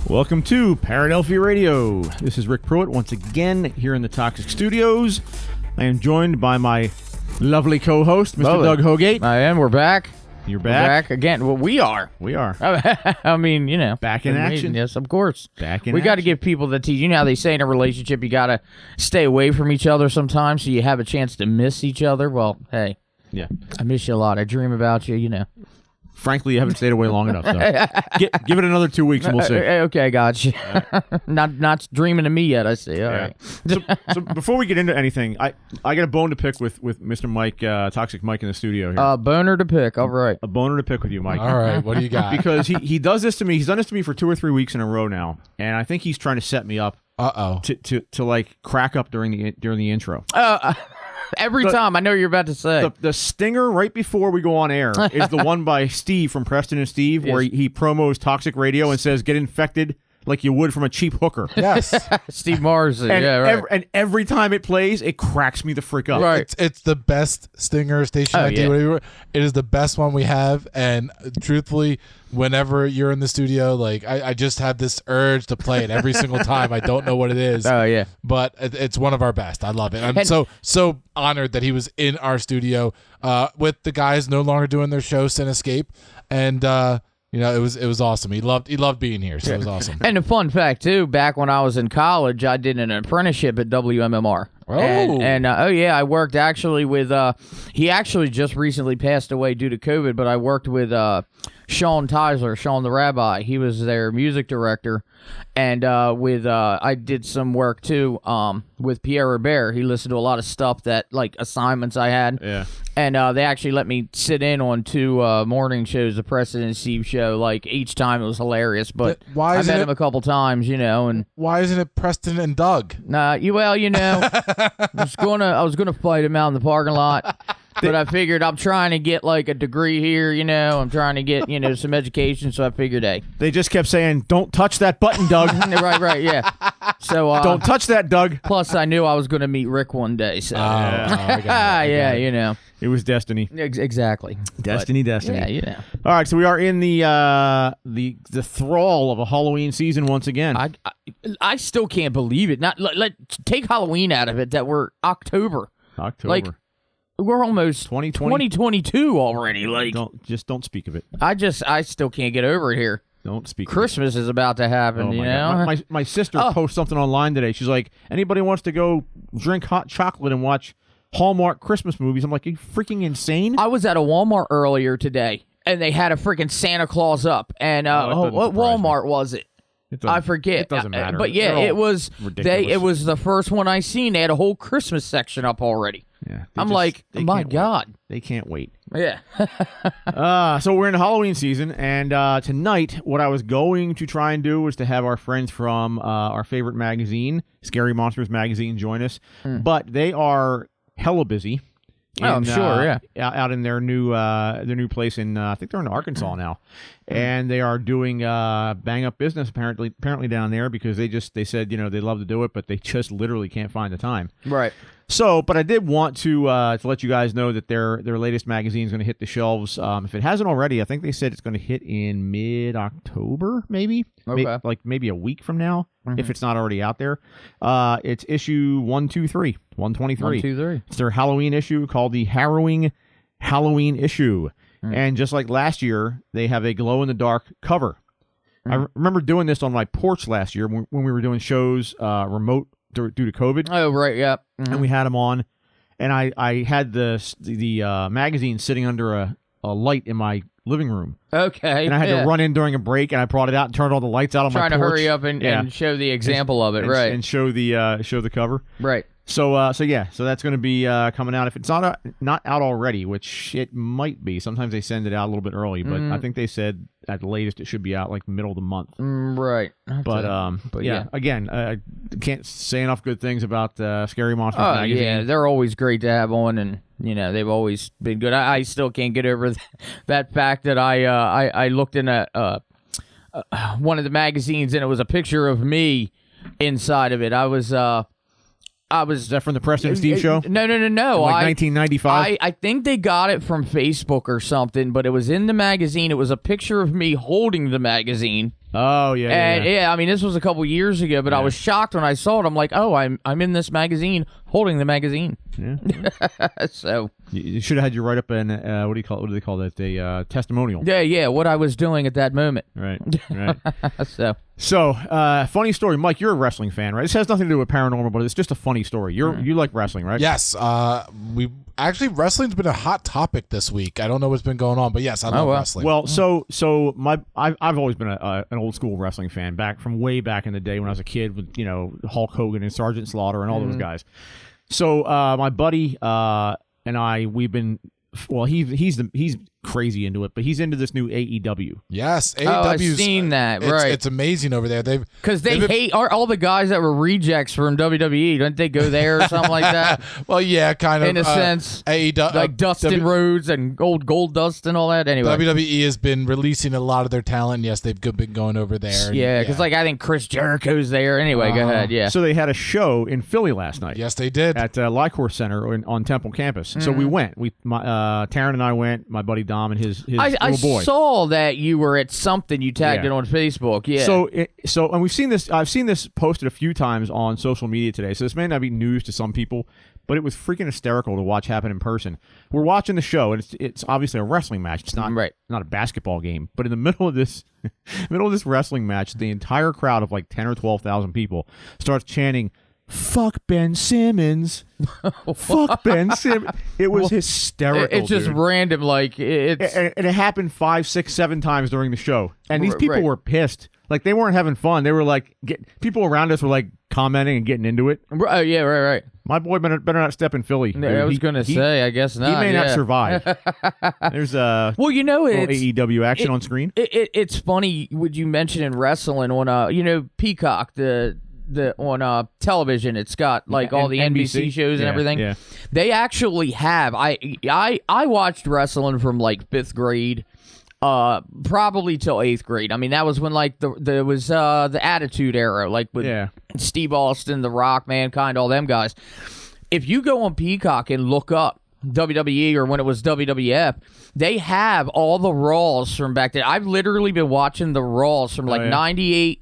Welcome to Paradelphia Radio. This is Rick Pruitt once again here in the Toxic Studios. I am joined by my lovely co-host, Mr. Doug Hogate. I am. We're back. You're back? We're back again. Well, we are. We are. I mean, you know. Back in action. Yes, of course. Back in We got to action. give people the teach. You know how they say in a relationship you got to stay away from each other sometimes so you have a chance to miss each other? Well, hey. Yeah. I miss you a lot. I dream about you, you know. Frankly, you haven't stayed away long enough, though. Give it another 2 weeks and we'll see. Okay, gotcha. Not dreaming of me yet, I see. All right. So before we get into anything, I got a bone to pick with Mr. Mike, Toxic Mike in the studio here. Boner to pick. All right. A boner to pick with you, Mike. All right, what do you got? Because he does this to me. He's done this to me for 2 or 3 weeks in a row now, and I think he's trying to set me up to like crack up during the intro. Every time. I know what you're about to say. The stinger right before we go on air is the one by Steve from Preston and Steve, where he promos Toxic Radio and says, get infected like you would from a cheap hooker. Yes. Steve Mars. And, yeah, right. and every time it plays, it cracks me the frick up. Right. It's the best stinger station ID. Yeah. Whatever. It is the best one we have, and truthfully, whenever you're in the studio, like I just have this urge to play it every single time. I don't know what it is. Oh, yeah. But it's one of our best. I love it. I'm so honored that he was in our studio with the guys no longer doing their show, Sin Escape, and you know, it was awesome. He loved being here, so it was awesome. And a fun fact too, back when I was in college, I did an apprenticeship at WMMR. Oh. And I worked actually with he actually just recently passed away due to COVID, but I worked with Sean Teisler, Sean the Rabbi. He was their music director. And I did some work too with Pierre Robert. He listened to a lot of stuff that, like, assignments I had. Yeah. And they actually let me sit in on 2 morning shows, the Preston and Steve show. Like, each time it was hilarious. But Why I isn't met it- him a couple times, you know. And Why isn't it Preston and Doug? you know, I was gonna fight him out in the parking lot. But I figured I'm trying to get like a degree here, you know. I'm trying to get, you know, some education. So I figured, hey. They just kept saying, don't touch that button, Doug. right, yeah. So Don't touch that, Doug. plus, I knew I was going to meet Rick one day. So I got it. yeah, you know. It was destiny. Exactly. Destiny. Yeah, you know. All right, so we are in the thrall of a Halloween season once again. I still can't believe it. Not let take Halloween out of it. That we're October. October. We're almost 2022 already. Like, don't speak of it. I still can't get over it here. Don't speak. Christmas is about to happen, Oh you my know? God. My sister posted something online today. She's like, anybody wants to go drink hot chocolate and watch Hallmark Christmas movies? I'm like, are you freaking insane? I was at a Walmart earlier today, and they had a freaking Santa Claus up. And doesn't what surprise me. Walmart was it? I forget. It doesn't matter. But yeah, They're all it was ridiculous. it was the first one I seen. They had a whole Christmas section up already. Yeah, I'm like, my can't God. wait. They can't wait. Yeah. So we're in Halloween season, and tonight, what I was going to try and do was to have our friends from our favorite magazine, Scary Monsters Magazine, join us. But they are hella busy. I'm sure, yeah. Out in their new place in, I think they're in Arkansas now, and they are doing bang up business apparently down there because they said, you know, they love to do it, but they just literally can't find the time. Right. So, but I did want to let you guys know that their latest magazine is going to hit the shelves. If it hasn't already, I think they said it's going to hit in mid-October, maybe. Okay. Maybe a week from now, if it's not already out there. It's issue 123. 123. It's their Halloween issue called the Harrowing Halloween issue. And just like last year, they have a glow-in-the-dark cover. I remember doing this on my porch last year when we were doing shows remote due to COVID. Oh, right, yeah. And we had them on, and I had the magazine sitting under a light in my living room. Okay. And I had to run in during a break, and I brought it out and turned all the lights out on my porch. Trying to hurry up and show the example of it, right. And show the cover. Right. So that's going to be coming out. If it's not out already, which it might be. Sometimes they send it out a little bit early, but I think they said at the latest it should be out like middle of the month. Right. But yeah, again, I can't say enough good things about Scary Monsters magazine. Yeah, they're always great to have on, and you know they've always been good. I still can't get over that fact that I looked in one of the magazines and it was a picture of me inside of it. I was Is that from the Preston and Steve show? No. Like 1995? I think they got it from Facebook or something, but it was in the magazine. It was a picture of me holding the magazine. Oh, yeah. And I mean, this was a couple years ago, but I was shocked when I saw it. I'm like, oh, I'm in this magazine holding the magazine. Yeah. So you should have had you write up an what do they call that? A testimonial. Yeah, what I was doing at that moment. Right. So funny story, Mike. You're a wrestling fan, right? This has nothing to do with paranormal, but it's just a funny story. You like wrestling, right? Yes. Wrestling's been a hot topic this week. I don't know what's been going on, but yes, I love wrestling. Well, I've always been an old school wrestling fan from way back in the day when I was a kid with Hulk Hogan and Sergeant Slaughter and all those guys. So my buddy and I, we've been. Well, he's crazy into it, but he's into this new AEW. Yes, AEW's. I've seen that. Right, it's amazing over there. Because they hate all the guys that were rejects from WWE. Don't they go there or something like that? Well, yeah, kind of in a sense. AEW, like Dustin Rhodes and Gold Dust and all that. Anyway, WWE has been releasing a lot of their talent. Yes, they've been going over there. Yeah, because I think Chris Jericho's there. Anyway, go ahead. Yeah. So they had a show in Philly last night. Yes, they did at Lycor Center on Temple campus. So we went. Taryn and I went. My buddy Dom and his little boy. I saw that you were at something. You tagged it on Facebook. Yeah. And we've seen this. I've seen this posted a few times on social media today. So this may not be news to some people, but it was freaking hysterical to watch happen in person. We're watching the show, and it's obviously a wrestling match. It's not not a basketball game. But in the middle of this wrestling match, the entire crowd of like 10 or 12,000 people starts chanting, "Fuck Ben Simmons." Fuck Ben Simmons. It was hysterical. It's just random, like and it happened 5, 6, 7 times during the show. And these people were pissed. Like they weren't having fun. They were like, people around us were like commenting and getting into it. Yeah, right. My boy better not step in Philly. I was going to say, I guess not. He may not survive. There's a AEW action on screen. It's funny. Would you mention in wrestling on Peacock on television? It's got like all the NBC shows and everything. Yeah. They actually have. I watched wrestling from like 5th grade. Probably till 8th grade. I mean, that was when like there was the Attitude Era, like with Steve Austin, The Rock, Mankind, all them guys. If you go on Peacock and look up WWE or when it was WWF, they have all the Raws from back then. I've literally been watching the Raws from 98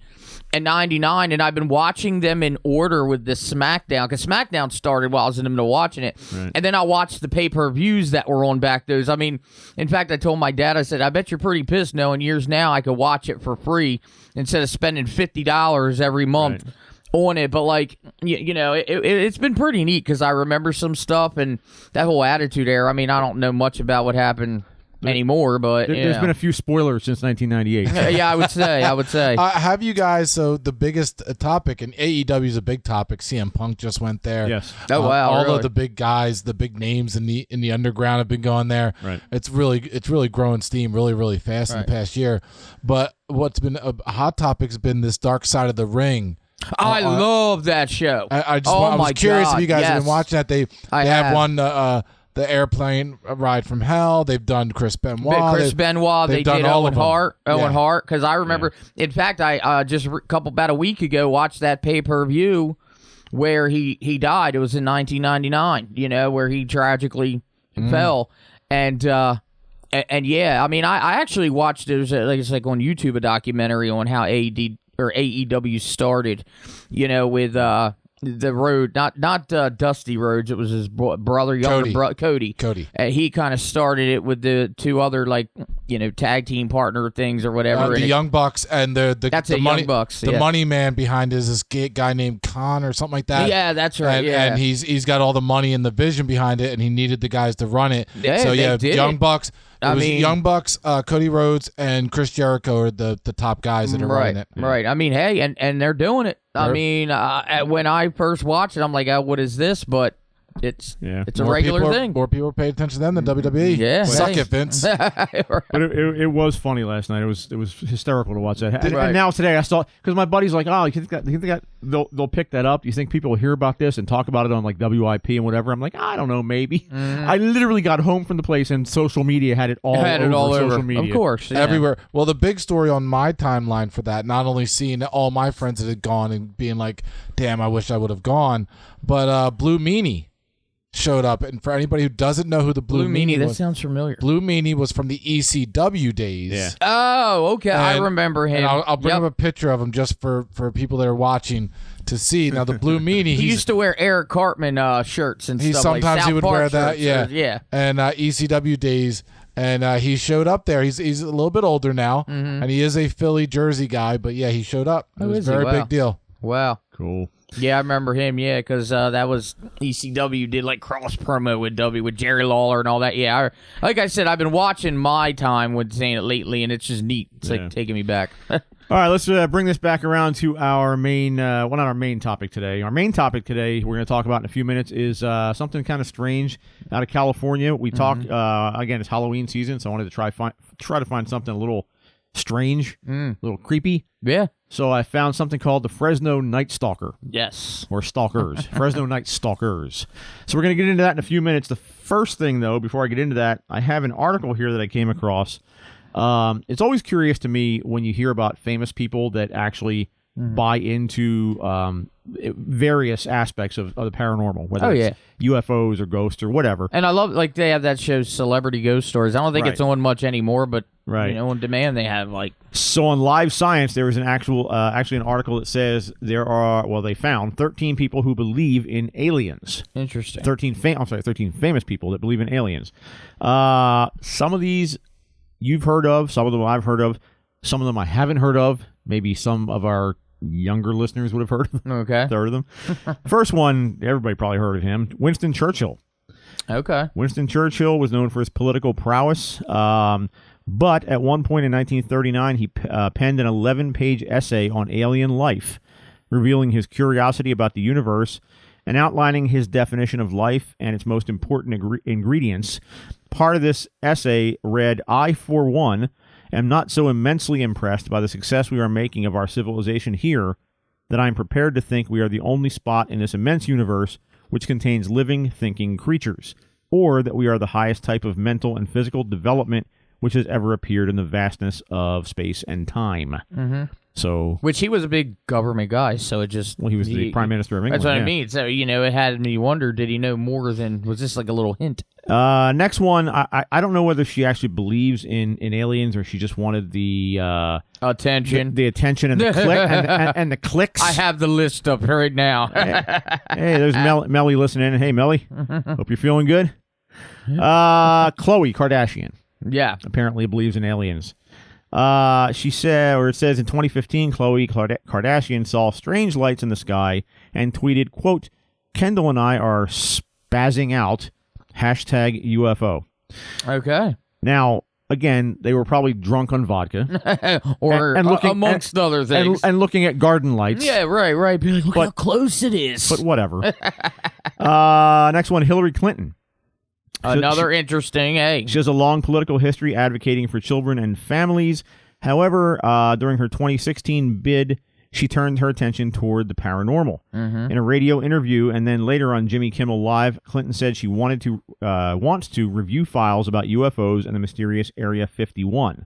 and 99, and I've been watching them in order with the SmackDown, because SmackDown started while I was in the middle of watching it, and then I watched the pay-per-views that were on back those. I mean, in fact, I told my dad, I said, I bet you're pretty pissed knowing years now I could watch it for free instead of spending $50 every month on it. But like, it's been pretty neat because I remember some stuff and that whole Attitude Era. I mean, I don't know much about what happened anymore, but there's been a few spoilers since 1998. Yeah, I would say. Have you guys? So the biggest topic, and AEW is a big topic. CM Punk just went there. Yes. Oh wow. All of the big guys, the big names in the underground have been going there. Right. It's really growing steam really fast in the past year. But what's been a hot topic has been this Dark Side of the Ring. I love that show. I was curious if you guys have been watching that. They have one. The airplane ride from hell. They've done Chris Benoit. They did Owen Hart. Because I remember, in fact, I just about a week ago watched that pay-per-view where he died. It was in 1999. Where he tragically fell, and yeah. I mean, I actually watched. There's it's like on YouTube a documentary on how AEW started. With. The Road, not Dusty Rhodes. It was his brother, younger brother, Cody. He kind of started it with the 2 other tag team partner things or whatever. The Young Bucks and the money Young Bucks. The money man behind is this guy named Khan or something like that. Yeah, that's right. And he's got all the money and the vision behind it, and he needed the guys to run it. Yeah, so Young Bucks. Young Bucks, Cody Rhodes, and Chris Jericho are the top guys that are running it. Right. I mean, hey, and they're doing it. I mean, when I first watched it, I'm like, what is this? But it's a regular thing. More people paid attention to them than WWE. Yeah, suck it, Vince. But it was funny last night. It was hysterical to watch that. And now today I saw, because my buddy's like, you think that they'll pick that up? You think people will hear about this and talk about it on like WIP and whatever? I'm like, I don't know, maybe. I literally got home from the place and social media had it all over social media. Of course, everywhere. Well, the big story on my timeline for that, not only seeing all my friends that had gone and being like, damn, I wish I would have gone, but Blue Meanie showed up. And for anybody who doesn't know who the Blue Meanie that was, sounds familiar. Blue Meanie was from the ECW days. Yeah. Oh, okay. I remember him. And I'll bring up a picture of him just for people that are watching to see. Now, the Blue Meanie, he used to wear Eric Cartman shirts and stuff. Sometimes like he would South wear Park that, shirts, yeah. And ECW days, and he showed up there. He's a little bit older now, and he is a Philly, Jersey guy, but yeah, he showed up. It was a very big deal. Wow. Cool. Yeah, I remember him. Yeah, because that was ECW did like cross promo with Jerry Lawler and all that. Yeah, like I said, I've been watching my time with saying it lately, and it's just neat. It's like taking me back. All right, let's bring this back around to our main, well, not our main topic today. Our main topic today, we're going to talk about in a few minutes, is something kind of strange out of California. We talked, again, it's Halloween season, so I wanted to try to find something a little strange, a little creepy. Yeah. So I found something called the Fresno Night Stalker. Yes. Or Stalkers. Fresno Night Stalkers. So we're going to get into that in a few minutes. The first thing, though, before I get into that, I have an article here that I came across. It's always curious to me when you hear about famous people that actually buy into various aspects of the paranormal, whether it's UFOs or ghosts or whatever. And I love, like, they have that show, Celebrity Ghost Stories. I don't think it's on much anymore, but, on demand they have, like... So on Live Science, there was an actually an article that says they found 13 people who believe in aliens. Interesting. 13 famous people that believe in aliens. Some of these you've heard of, some of them I've heard of, some of them I haven't heard of. Maybe some of our younger listeners would have heard of them. Okay. Heard of them. First one, everybody probably heard of him, Winston Churchill. Okay. Winston Churchill was known for his political prowess, but at one point in 1939, he penned an 11-page essay on alien life, revealing his curiosity about the universe and outlining his definition of life and its most important ingredients. Part of this essay read, "I, for one, am not so immensely impressed by the success we are making of our civilization here that I am prepared to think we are the only spot in this immense universe which contains living, thinking creatures, or that we are the highest type of mental and physical development which has ever appeared in the vastness of space and time." So, which he was a big government guy, so it just... Well, he was the Prime Minister of England. That's what I mean. So, it had me wonder, did he know more than... Was this like a little hint? Next one, I don't know whether she actually believes in aliens or she just wanted the... attention. The attention and the click and the clicks. I have the list up right now. Hey, there's Melly listening. Hey, Melly. Hope you're feeling good. Khloe Kardashian. Yeah. Apparently believes in aliens. She said, or it says, in 2015, Khloe Kardashian saw strange lights in the sky and tweeted, quote, "Kendall and I are spazzing out, #UFO. Okay. Now, again, they were probably drunk on vodka. or and looking, amongst other things. And looking at garden lights. Yeah, right. Be like, look how close it is. But whatever. Next one, Hillary Clinton. Another interesting, She has a long political history advocating for children and families. However, during her 2016 bid, she turned her attention toward the paranormal. In a radio interview and then later on Jimmy Kimmel Live, Clinton said she wants to review files about UFOs and the mysterious Area 51.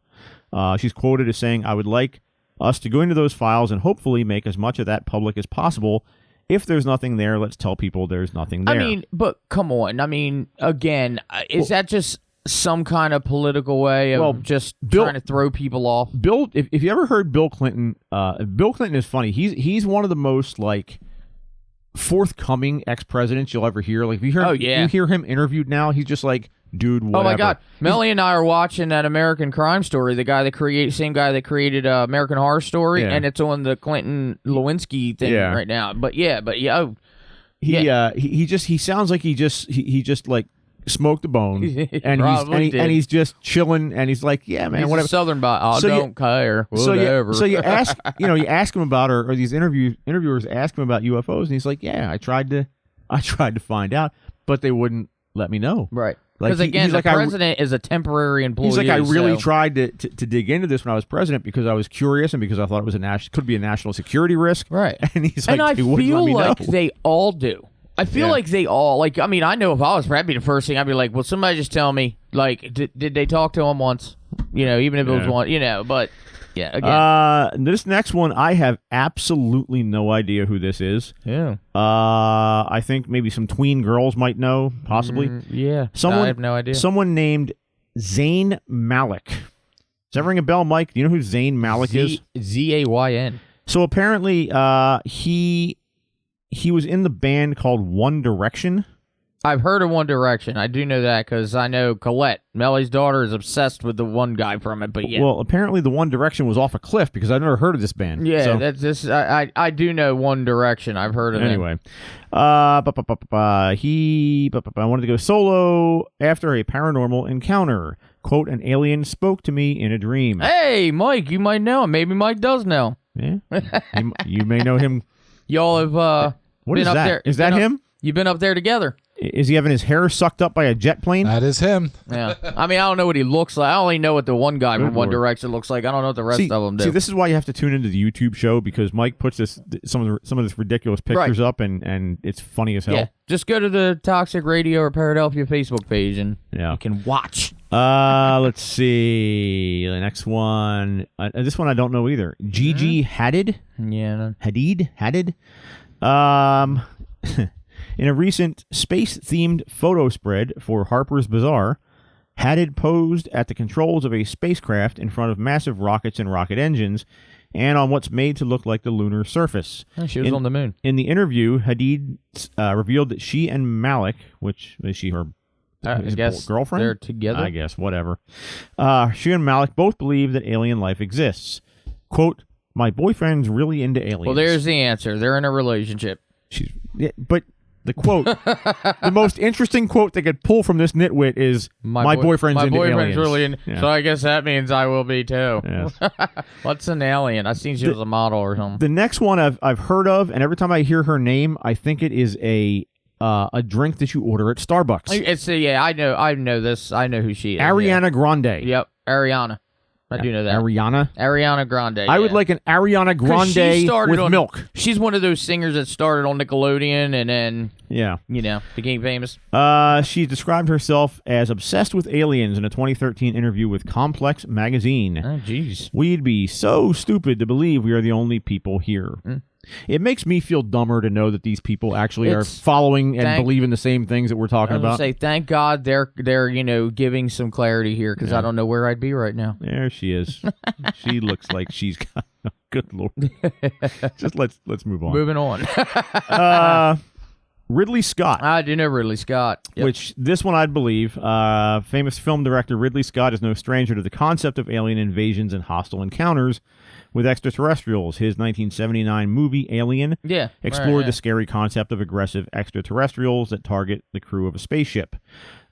She's quoted as saying, "I would like us to go into those files and hopefully make as much of that public as possible. If there's nothing there, let's tell people there's nothing there." I mean, but come on. I mean, again, is that just some kind of political way of just trying to throw people off? Bill, if you ever heard Bill Clinton, Bill Clinton is funny. He's one of the most like forthcoming ex-presidents you'll ever hear. Like if you hear, you hear him interviewed now, he's just like, dude, whatever. Oh my God, Melly and I are watching that American Crime Story. The guy that same guy that created American Horror Story, and it's on the Clinton Lewinsky thing right now. He sounds like he just like smoked a bone and he's just chilling and he's like, yeah, man, he's whatever. A Southern I don't care. Whatever. So you ask, you ask him about or these interviewers ask him about UFOs and he's like, yeah, I tried to find out, but they wouldn't let me know. Right. Because again, the president is a temporary employee. He's like, I really tried to dig into this when I was president because I was curious and because I thought it was could be a national security risk. Right. And he's like, I feel like they all do. I feel like they all, like, I mean, I know if I was, that'd be the first thing. I'd be like, well, somebody just tell me, like, did they talk to him once? Even if it was one, but Yeah, again. This next one, I have absolutely no idea who this is. Yeah. I think maybe some tween girls might know, possibly. Yeah. Someone, I have no idea. Someone named Zayn Malik. Does that ring a bell, Mike? Do you know who Zayn Malik is? Zayn. So apparently, he was in the band called One Direction. I've heard of One Direction. I do know that because I know Colette, Melly's daughter, is obsessed with the one guy from it. But yeah. Well, apparently the One Direction was off a cliff because I've never heard of this band. Yeah, so. that's this. I do know One Direction. I've heard of it. Anyway, I wanted to go solo after a paranormal encounter. Quote, an alien spoke to me in a dream. Hey, Mike, you might know him. Maybe Mike does know. Yeah, you may know him. Y'all have what been is up that? there. Is that him? You've been up there together. Is he having his hair sucked up by a jet plane? That is him. Yeah. I mean, I don't know what he looks like. I only know what the one guy from One Direction looks like. I don't know what the rest of them do. See, this is why you have to tune into the YouTube show because Mike puts some of this ridiculous pictures up, and it's funny as hell. Yeah. Just go to the Toxic Radio or Paradelphia Facebook page, and you can watch. Let's see. The next one. This one I don't know either. Gigi Hadid? Yeah. No. Hadid? In a recent space-themed photo spread for Harper's Bazaar, Hadid posed at the controls of a spacecraft in front of massive rockets and rocket engines and on what's made to look like the lunar surface. Oh, she was on the moon. In the interview, Hadid revealed that she and Malik, which is she her girlfriend? They're together? I guess, whatever. She and Malik both believe that alien life exists. Quote, my boyfriend's really into aliens. Well, there's the answer. They're in a relationship. But the quote, the most interesting quote they could pull from this nitwit is, my boyfriend's into aliens. Really in, yeah. So I guess that means I will be too. Yes. What's an alien? I seen she was a model or something. The next one I've heard of, and every time I hear her name, I think it is a drink that you order at Starbucks. It's I know this. I know who she is. Ariana Grande. Yep, Ariana. I do know that. Ariana Grande. I would like an Ariana Grande with milk. She's one of those singers that started on Nickelodeon and then, became famous. She described herself as obsessed with aliens in a 2013 interview with Complex magazine. Oh, jeez. We'd be so stupid to believe we are the only people here. It makes me feel dumber to know that these people actually are following and believe in the same things that we're talking about. Say, thank God they're giving some clarity here because I don't know where I'd be right now. There she is. She looks like she's got. Good Lord. Just let's move on. Moving on. Ridley Scott. I do know Ridley Scott. Yep. Which this one I'd believe. Famous film director Ridley Scott is no stranger to the concept of alien invasions and hostile encounters with extraterrestrials. His 1979 movie Alien explored the scary concept of aggressive extraterrestrials that target the crew of a spaceship.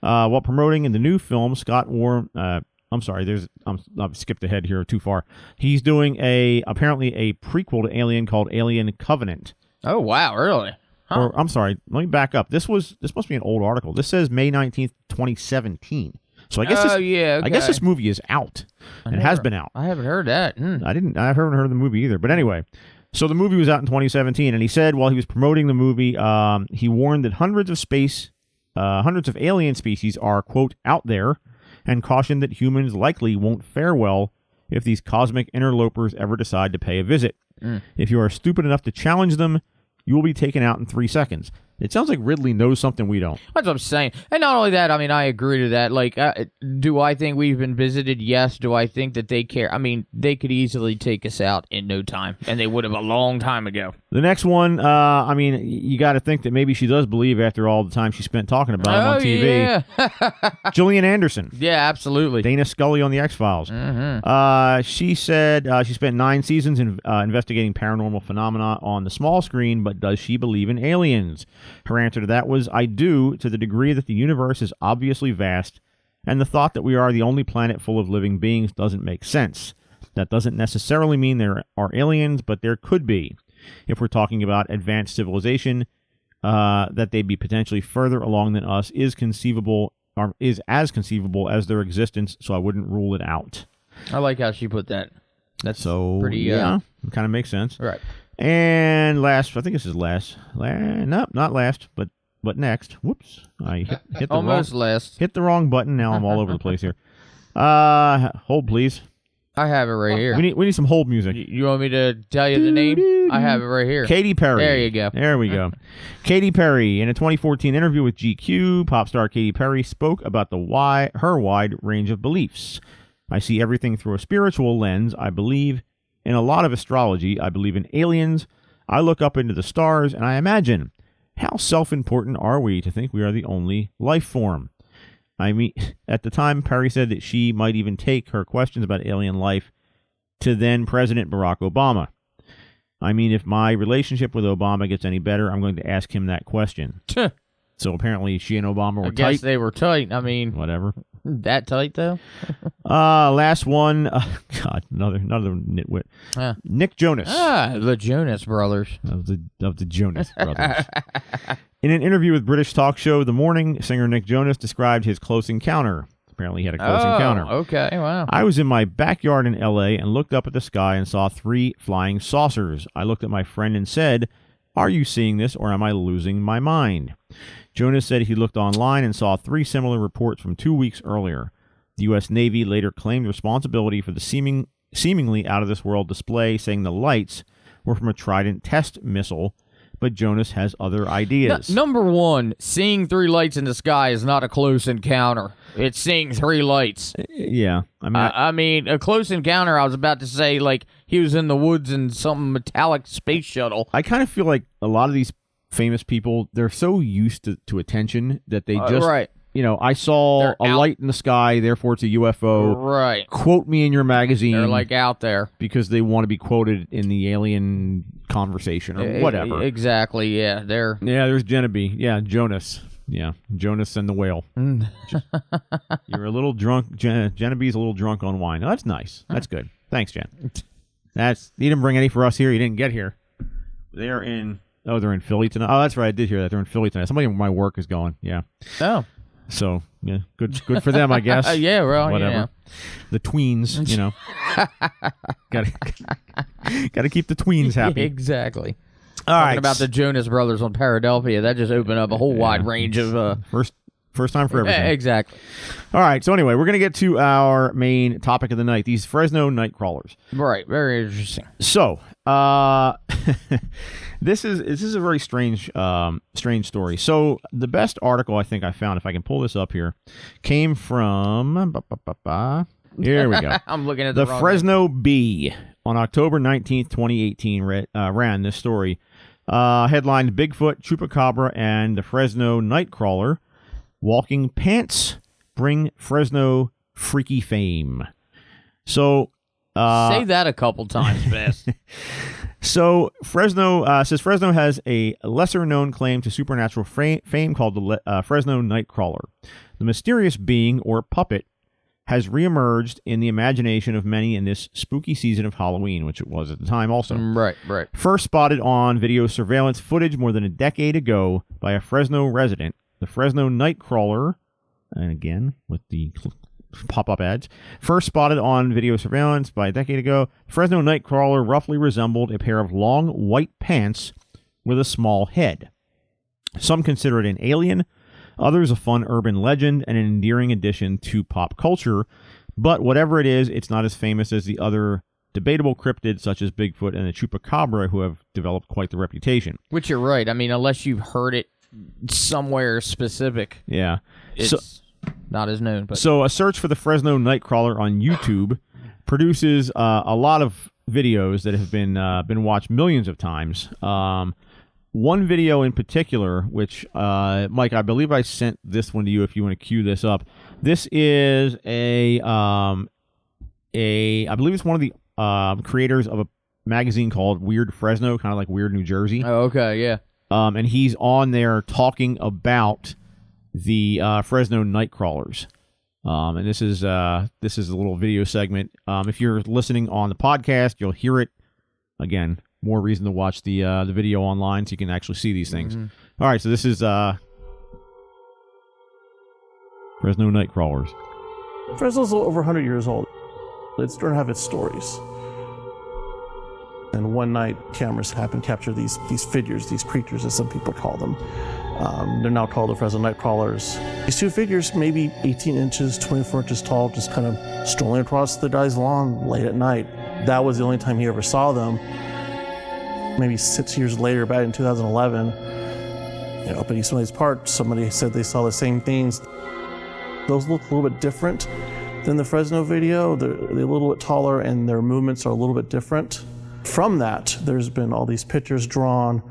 While promoting in the new film, Scott wore... I'm sorry, I've skipped ahead here too far. He's doing apparently a prequel to Alien called Alien Covenant. Oh, wow, really? Huh. Or I'm sorry, let me back up. This must be an old article. This says May 19th, 2017. So I guess I guess this movie is out. It has been out. I haven't heard that. I haven't heard of the movie either. But anyway, so the movie was out in 2017, and he said while he was promoting the movie, he warned that hundreds of alien species are, quote, out there, and cautioned that humans likely won't fare well if these cosmic interlopers ever decide to pay a visit. If you are stupid enough to challenge them, you will be taken out in 3 seconds. It sounds like Ridley knows something we don't. That's what I'm saying. And not only that, I mean, I agree to that. Like, do I think we've been visited? Yes. Do I think that they care? I mean, they could easily take us out in no time, and they would have a long time ago. The next one, I mean, you got to think that maybe she does believe after all the time she spent talking about him on TV. Yeah. Gillian Anderson. Yeah, absolutely. Dana Scully on The X-Files. She said she spent 9 seasons investigating paranormal phenomena on the small screen, but does she believe in aliens? Her answer to that was, I do, to the degree that the universe is obviously vast, and the thought that we are the only planet full of living beings doesn't make sense. That doesn't necessarily mean there are aliens, but there could be. If we're talking about advanced civilization, that they be potentially further along than us is conceivable, or is as conceivable as their existence, so I wouldn't rule it out. I like how she put that. That's pretty... Yeah, it kind of makes sense. Right. And last, I think this is last. No, not last, but next. Whoops. I hit the almost last. Hit the wrong button. Now I'm all over the place here. Hold, please. I have it right here. We need some hold music. You want me to tell you the name? I have it right here. Katy Perry. There you go. There we go. Katy Perry. In a 2014 interview with GQ, pop star Katy Perry spoke about her wide range of beliefs. I see everything through a spiritual lens. I believe in a lot of astrology. I believe in aliens. I look up into the stars and I imagine, how self-important are we to think we are the only life form? I mean, at the time, Perry said that she might even take her questions about alien life to then President Barack Obama. I mean, if my relationship with Obama gets any better, I'm going to ask him that question. So apparently she and Obama were tight. I guess they were tight. I mean, whatever. That tight, though? Last one. God, another nitwit. Nick Jonas. The Jonas Brothers. Of the Jonas Brothers. In an interview with British talk show The Morning, singer Nick Jonas described his close encounter. Apparently he had a close encounter. Okay, wow. I was in my backyard in L.A. and looked up at the sky and saw 3 flying saucers. I looked at my friend and said, "Are you seeing this or am I losing my mind?" Jonas said he looked online and saw 3 similar reports from 2 weeks earlier. The U.S. Navy later claimed responsibility for the seemingly out-of-this-world display, saying the lights were from a Trident test missile, but Jonas has other ideas. Number one, seeing 3 lights in the sky is not a close encounter. It's seeing 3 lights. Yeah. I mean, a close encounter, I was about to say, like, he was in the woods in some metallic space shuttle. I kind of feel like a lot of these famous people, they're so used to attention that they just, I saw a light in the sky, therefore it's a UFO. Right. Quote me in your magazine. They're like out there. Because they want to be quoted in the alien conversation or whatever. Exactly, yeah. There's Genevieve. Yeah, Jonas. Yeah, Jonas and the whale. You're a little drunk. Genevieve's a little drunk on wine. Oh, that's nice. That's good. Thanks, Jen. You didn't bring any for us here. You didn't get here. They're in Philly tonight. Oh, that's right. I did hear that. They're in Philly tonight. Somebody in my work is going. Yeah. Oh. So, yeah, good for them, I guess. Yeah, well, whatever. Yeah. The tweens, Gotta keep the tweens happy. Exactly. All right. Talking about the Jonas Brothers on Paradelphia, that just opened up a whole wide range of... First time for everything. Exactly. All right. So anyway, we're going to get to our main topic of the night, these Fresno Nightcrawlers. Right. Very interesting. So, this is a very strange story. So the best article I think I found, if I can pull this up here, came from... Here we go. I'm looking at the Fresno Bee on October 19th, 2018, ran this story. Headlined Bigfoot, Chupacabra, and the Fresno Nightcrawler. Walking pants bring Fresno freaky fame. So, say that a couple times, Bess. So, Fresno says Fresno has a lesser-known claim to supernatural fame called the Fresno Nightcrawler. The mysterious being or puppet has reemerged in the imagination of many in this spooky season of Halloween, which it was at the time also. Right. First spotted on video surveillance footage more than a decade ago by a Fresno resident, the Fresno Nightcrawler, and again with the pop-up ads, first spotted on video surveillance by a decade ago, Fresno Nightcrawler roughly resembled a pair of long white pants with a small head. Some consider it an alien, others a fun urban legend and an endearing addition to pop culture, but whatever it is, it's not as famous as the other debatable cryptids such as Bigfoot and the Chupacabra, who have developed quite the reputation. Which you're right. I mean, unless you've heard it somewhere specific. Yeah. It's not as known. But. So a search for the Fresno Nightcrawler on YouTube produces a lot of videos that have been watched millions of times. One video in particular, which, Mike, I believe I sent this one to you if you want to cue this up. This is I believe it's one of the creators of a magazine called Weird Fresno, kind of like Weird New Jersey. Oh, okay, yeah. And he's on there talking about the Fresno Nightcrawlers. And this is a little video segment. If you're listening on the podcast, you'll hear it. Again, more reason to watch the video online so you can actually see these things. Mm-hmm. All right, so this is Fresno Nightcrawlers. Fresno's over 100 years old. It's starting to have its stories. And one night, cameras happen to capture these figures, these creatures, as some people call them. They're now called the Fresno Nightcrawlers. These two figures, maybe 18 inches, 24 inches tall, just kind of strolling across the guy's lawn late at night. That was the only time he ever saw them. Maybe 6 years later, back in 2011, up at Yosemite Park, somebody said they saw the same things. Those look a little bit different than the Fresno video. They're a little bit taller and their movements are a little bit different. From that, there's been all these pictures drawn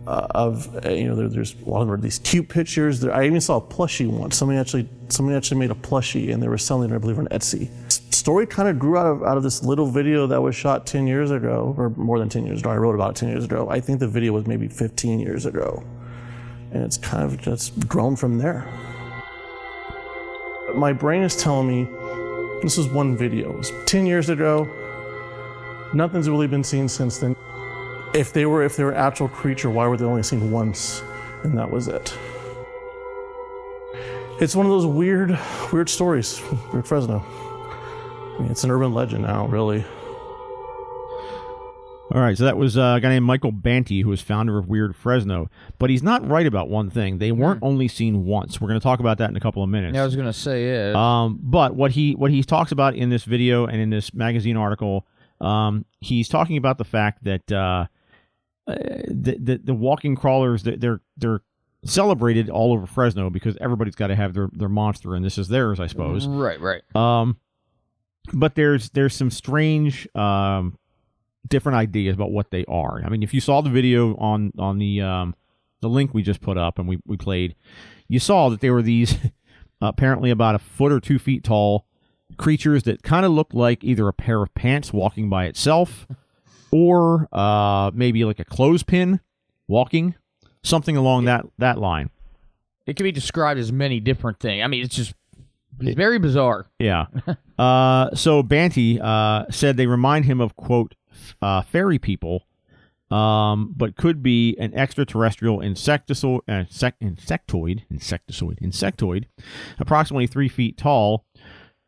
of, there's a lot of these cute pictures. I even saw a plushie once. Somebody actually made a plushie and they were selling it, I believe, on Etsy. Story kind of grew out of this little video that was shot 10 years ago, or more than 10 years ago. I wrote about it 10 years ago. I think the video was maybe 15 years ago. And it's kind of just grown from there. My brain is telling me this is one video. It was 10 years ago. Nothing's really been seen since then. If they were an actual creature, why were they only seen once? And that was it. It's one of those weird stories, weird Fresno. I mean, it's an urban legend now, really. All right, so that was a guy named Michael Banty, who was founder of Weird Fresno. But he's not right about one thing. They weren't only seen once. We're going to talk about that in a couple of minutes. Yeah, I was going to say, yeah. But what he talks about in this video and in this magazine article, he's talking about the fact that the walking crawlers, they're celebrated all over Fresno because everybody's got to have their monster, and this is theirs, I suppose. Right. But there's some strange different ideas about what they are. I mean, if you saw the video on the link we just put up and we played, you saw that there were these apparently about a foot or 2 feet tall creatures that kind of looked like either a pair of pants walking by itself or maybe like a clothespin walking, something along that line. It can be described as many different things. I mean, it's very bizarre. Yeah. So Banty said they remind him of, quote, fairy people, but could be an extraterrestrial insectoid, approximately 3 feet tall.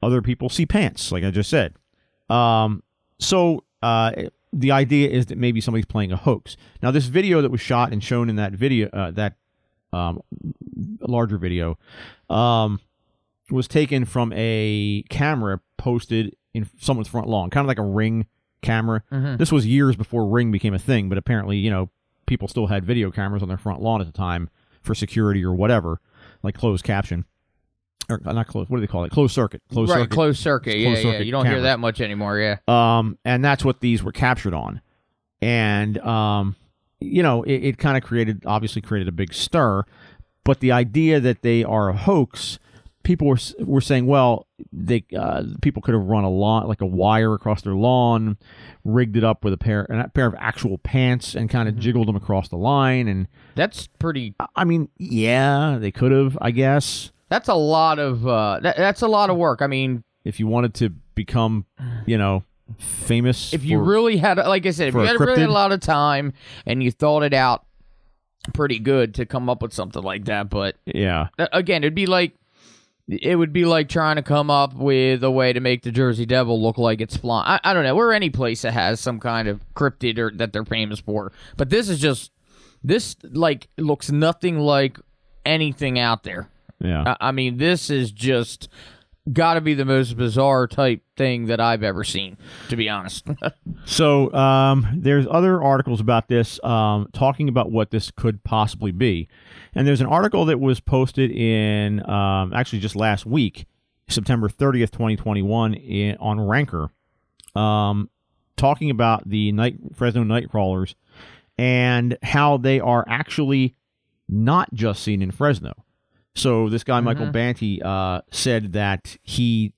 Other people see pants, like I just said. So the idea is that maybe somebody's playing a hoax. Now, this video that was shot and shown in that video, larger video, was taken from a camera posted in someone's front lawn, kind of like a Ring camera. Mm-hmm. This was years before Ring became a thing, but apparently, people still had video cameras on their front lawn at the time for security or whatever, like closed caption. Or not closed, what do they call it? Closed circuit. Closed circuit. Yeah. You don't hear that much anymore, yeah. And that's what these were captured on. And, it kind of obviously created a big stir. But the idea that they are a hoax, people were saying, well, people could have run a wire across their lawn, rigged it up with a pair of actual pants, and kind of jiggled them across the line. And that's pretty. I mean, yeah, they could have, I guess. That's a lot of that's a lot of work. I mean, if you wanted to become, famous, if you really had, like I said, if you had really a lot of time and you thought it out pretty good to come up with something like that, but yeah, again, it would be like trying to come up with a way to make the Jersey Devil look like it's flying. I don't know. We're any place that has some kind of cryptid or that they're famous for, but this looks nothing like anything out there. Yeah. I mean, this is just got to be the most bizarre type thing that I've ever seen, to be honest. So there's other articles about this talking about what this could possibly be. And there's an article that was posted in actually just last week, September 30th, 2021, on Ranker, talking about the Fresno Nightcrawlers and how they are actually not just seen in Fresno. So this guy, Michael Banty, said that they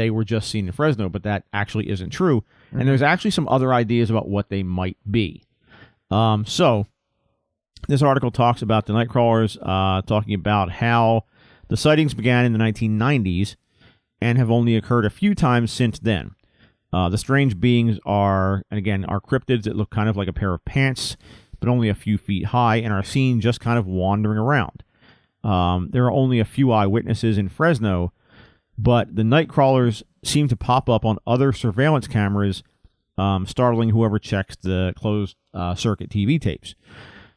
were just seen in Fresno, but that actually isn't true. Mm-hmm. And there's actually some other ideas about what they might be. So this article talks about the Nightcrawlers, talking about how the sightings began in the 1990s and have only occurred a few times since then. The strange beings are cryptids that look kind of like a pair of pants, but only a few feet high, and are seen just kind of wandering around. There are only a few eyewitnesses in Fresno, but the Nightcrawlers seem to pop up on other surveillance cameras, startling whoever checks the closed circuit TV tapes.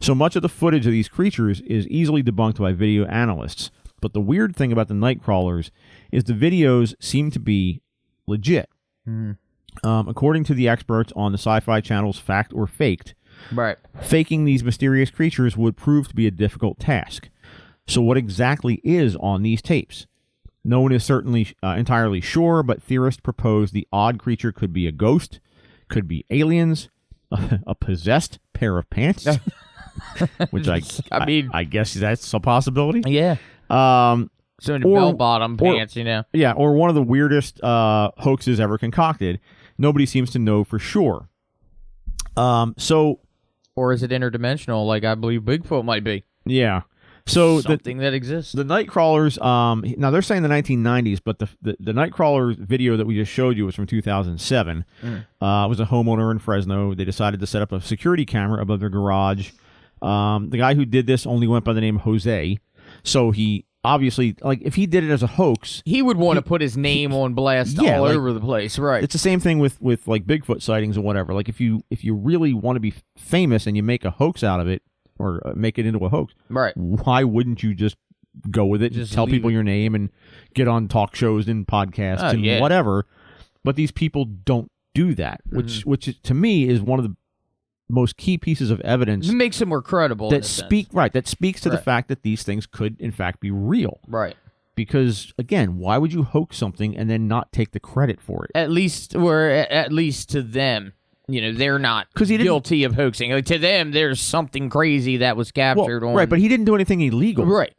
So much of the footage of these creatures is easily debunked by video analysts. But the weird thing about the Nightcrawlers is the videos seem to be legit. According to the experts on the Sci-Fi Channel's Fact or Faked, Right. faking these mysterious creatures would prove to be a difficult task. So what exactly is on these tapes? No one is certainly entirely sure, but theorists propose the odd creature could be a ghost, could be aliens, a possessed pair of pants, which I guess that's a possibility. Yeah. So in bell-bottom pants, Yeah, or one of the weirdest hoaxes ever concocted. Nobody seems to know for sure. Or is it interdimensional, like I believe Bigfoot might be? Yeah. So something that exists. The Nightcrawlers, now they're saying the 1990s, but the Nightcrawler video that we just showed you was from 2007. It was a homeowner in Fresno. They decided to set up a security camera above their garage. The guy who did this only went by the name Jose. So he obviously, like, if he did it as a hoax, he would want to put his name on blast all over the place, right? It's the same thing with like Bigfoot sightings or whatever. Like if you really want to be famous and you make a hoax out of it or make it into a hoax, right? Why wouldn't you just go with it, just tell people your name and get on talk shows and podcasts and whatever? But these people don't do that, which to me is one of the most key pieces of evidence. It makes it more credible. That speaks to the fact that these things could in fact be real. Right. Because again, why would you hoax something and then not take the credit for it? At least to them, they're not guilty of hoaxing. Like, to them, there's something crazy that was captured on. Right, but he didn't do anything illegal. Right.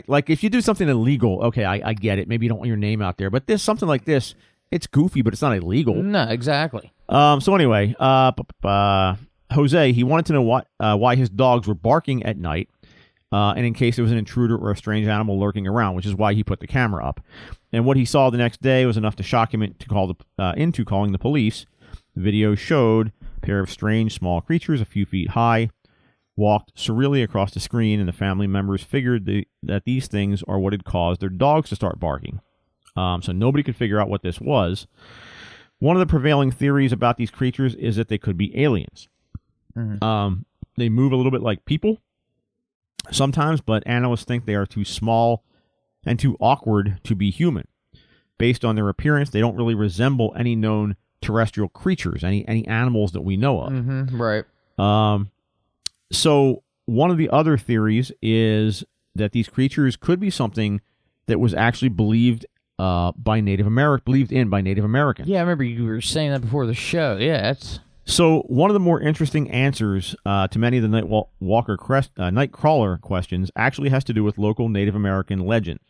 Like if you do something illegal, okay, I get it. Maybe you don't want your name out there, but there's something like this. It's goofy, but it's not illegal. No, exactly. So anyway, Jose, he wanted to know why his dogs were barking at night, and in case there was an intruder or a strange animal lurking around, which is why he put the camera up. And what he saw the next day was enough to shock him into calling the police. The video showed a pair of strange small creatures a few feet high walked surreally across the screen, and the family members figured that these things are what had caused their dogs to start barking. So nobody could figure out what this was. One of the prevailing theories about these creatures is that they could be aliens. They move a little bit like people sometimes, but analysts think they are too small and too awkward to be human. Based on their appearance, they don't really resemble any known terrestrial creatures, any animals that we know of. Right. So one of the other theories is that these creatures could be something that was actually believed in by Native Americans. Yeah, I remember you were saying that before the show. Yeah, that's... So one of the more interesting answers to many of the Nightcrawler questions actually has to do with local Native American legends.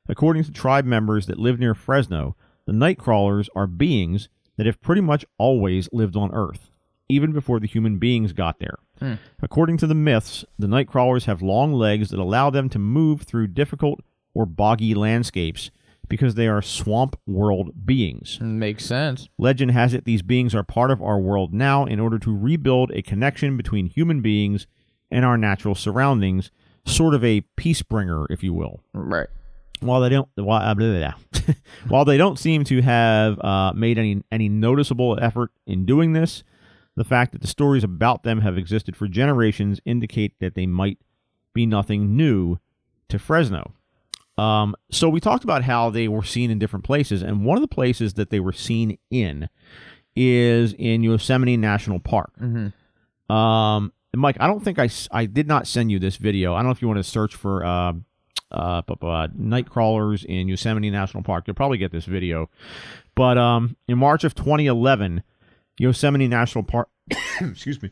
According to tribe members that live near Fresno, the Nightcrawlers are beings that have pretty much always lived on Earth, even before the human beings got there. According to the myths, the Nightcrawlers have long legs that allow them to move through difficult or boggy landscapes because they are swamp world beings. Makes sense. Legend has it these beings are part of our world now in order to rebuild a connection between human beings and our natural surroundings, sort of a peace bringer, if you will. Right. While they don't seem to have made any noticeable effort in doing this, the fact that the stories about them have existed for generations indicate that they might be nothing new to Fresno. So we talked about how they were seen in different places, and one of the places that they were seen in is in Yosemite National Park. And Mike, I don't think I did not send you this video. I don't know if you want to search for Nightcrawlers in Yosemite National Park. You'll probably get this video. But in March of 2011, Yosemite National Park, excuse me,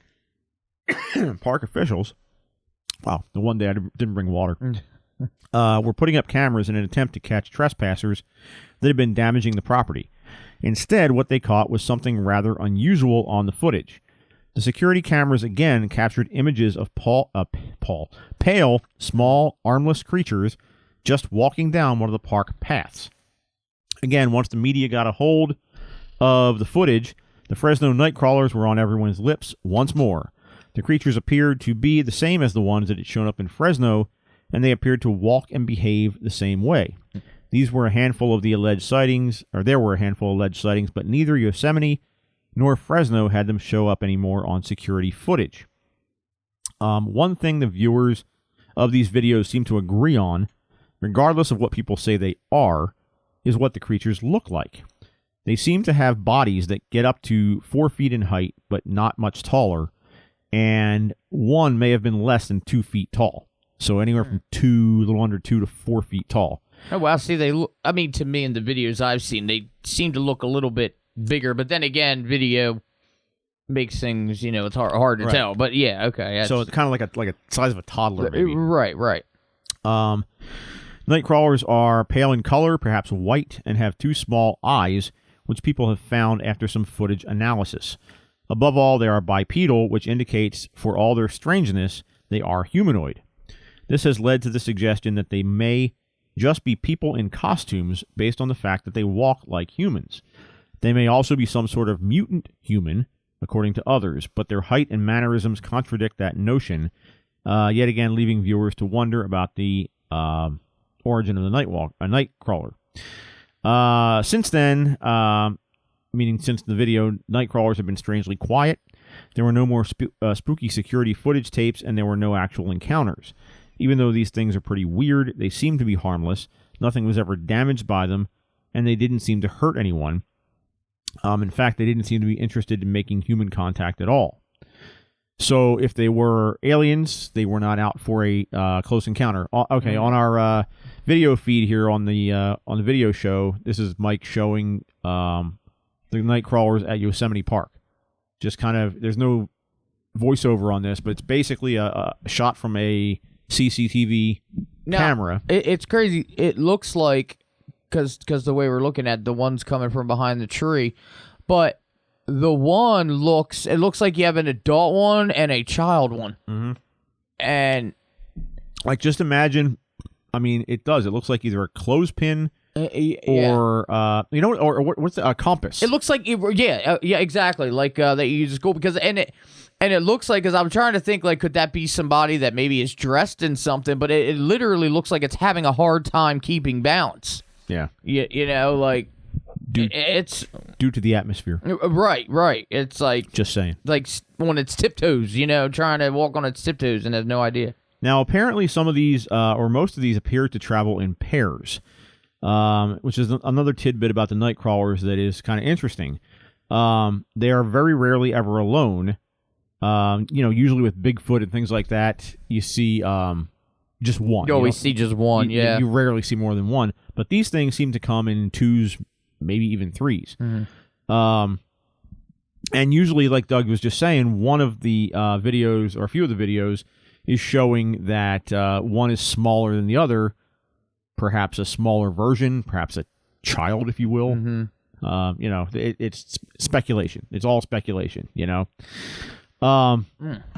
park officials, wow, the one day I didn't bring water, were putting up cameras in an attempt to catch trespassers that had been damaging the property. Instead, what they caught was something rather unusual on the footage. The security cameras again captured images of pale, small, armless creatures just walking down one of the park paths. Again, once the media got a hold of the footage, the Fresno Nightcrawlers were on everyone's lips once more. The creatures appeared to be the same as the ones that had shown up in Fresno, and they appeared to walk and behave the same way. There were a handful of alleged sightings, but neither Yosemite nor Fresno had them show up anymore on security footage. One thing the viewers of these videos seem to agree on, regardless of what people say they are, is what the creatures look like. They seem to have bodies that get up to 4 feet in height, but not much taller, and one may have been less than 2 feet tall. So anywhere from a little under 2 to 4 feet tall. Oh, well, see, they look, I mean, to me, in the videos I've seen, they seem to look a little bit bigger, but then again, video makes things, it's hard to tell. But yeah, okay. So it's kind of like a size of a toddler, maybe. Right. Nightcrawlers are pale in color, perhaps white, and have 2 small eyes, which people have found after some footage analysis. Above all, they are bipedal, which indicates, for all their strangeness, they are humanoid. This has led to the suggestion that they may just be people in costumes based on the fact that they walk like humans. They may also be some sort of mutant human, according to others, but their height and mannerisms contradict that notion, yet again leaving viewers to wonder about the origin of the Nightcrawler. Since then, meaning since the video, Nightcrawlers have been strangely quiet. There were no more spooky security footage tapes, and there were no actual encounters. Even though these things are pretty weird, they seem to be harmless. Nothing was ever damaged by them, and they didn't seem to hurt anyone. In fact, they didn't seem to be interested in making human contact at all. So if they were aliens, they were not out for a close encounter. Okay, on our video feed here on the video show, this is Mike showing the Nightcrawlers at Yosemite Park. Just kind of, there's no voiceover on this, but it's basically a shot from a CCTV camera. It's crazy. It looks like, because the way we're looking at the ones coming from behind the tree, but the one looks like you have an adult one and a child one. Mm-hmm. And like, just imagine, I mean, it does. It looks like either a clothespin or what's a compass. It looks like, exactly, like that you use at school, because and it looks like, because I'm trying to think, like, could that be somebody that maybe is dressed in something, but it literally looks like it's having a hard time keeping balance. Yeah. Like, it's due to the atmosphere. Right. It's like, just saying, like on its tiptoes, trying to walk on its tiptoes and has no idea. Now, apparently some of these, or most of these, appear to travel in pairs, which is another tidbit about the Nightcrawlers that is kind of interesting. They are very rarely ever alone. Usually with Bigfoot and things like that, you see just one. You always see just one, You rarely see more than one. But these things seem to come in 2s, maybe even 3s. Mm-hmm. And usually, like Doug was just saying, one of the videos, or a few of the videos, is showing that one is smaller than the other, perhaps a smaller version, perhaps a child, if you will. Mm-hmm. It's speculation. It's all speculation,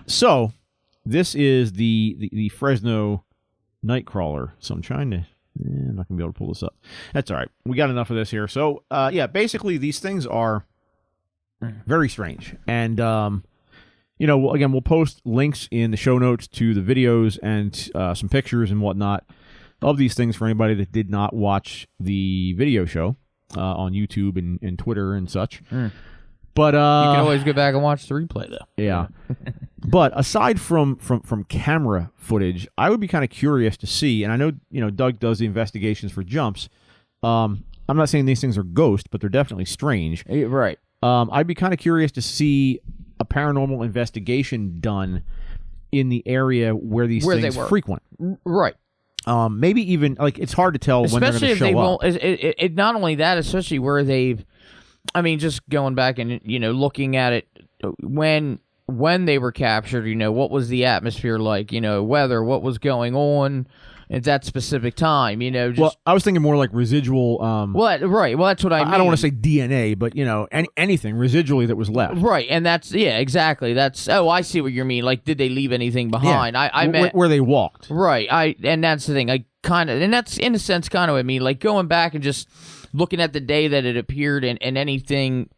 So, this is the Fresno Nightcrawler. So I'm trying to... I'm not going to be able to pull this up. That's all right. We got enough of this here. So, basically, these things are very strange. And, again, we'll post links in the show notes to the videos and some pictures and whatnot of these things for anybody that did not watch the video show on YouTube and Twitter and such. But you can always go back and watch the replay, though. Yeah. But aside from camera footage, I would be kind of curious to see, and I know Doug does the investigations for Jumps. I'm not saying these things are ghosts, but they're definitely strange. Right. I'd be kind of curious to see a paranormal investigation done in the area where these things frequent. Right. Maybe even, like, it's hard to tell when they're going to show up. It not only that, especially where they've, I mean, just going back and, looking at it, when they were captured, what was the atmosphere like, weather, what was going on at that specific time, just... Well, I was thinking more like residual... right, well, that's what I mean. I don't want to say DNA, but, anything residually that was left. Right, and that's, exactly, that's, I see what you mean, like, did they leave anything behind? Yeah. I meant... Where they walked. Right, and that's the thing, and that's, in a sense, kind of what I mean, like, going back and just looking at the day that it appeared and anything,